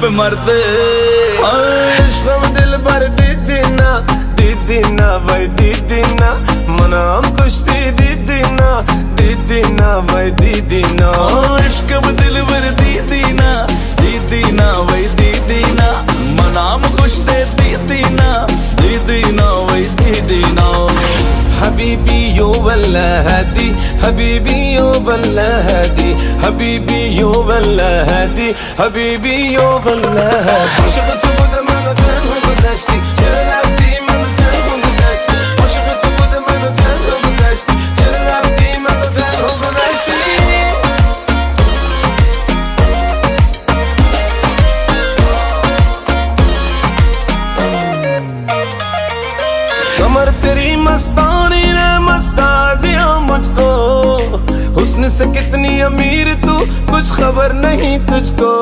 पे मरते। इश्क़ में दिल भर दीदी ना भाई दीदी ना मनाम कुश्ती दीदी ना भाई दीदी ना। इश्क में दिल भर दीदी ना भाई दीदी ना मनाम कुश्ती दीदी ना भाई दीदी ना। हबीबी यो वल्ला हदी हबीबी यो वल्ला हदी हबीबी यो वल्ला हदी हबीबी यो वल्ला हदी। Aşık bu da bana tenha güzeşti çırlaftı bana tenha güzeşti Aşık bu da bana tenha güzeşti çırlaftı bana tenha güzeşti। कमर तेरी मस्तानी ने मस्ता दिया मुझको हुस्न से कितनी अमीर तू कुछ खबर नहीं तुझको।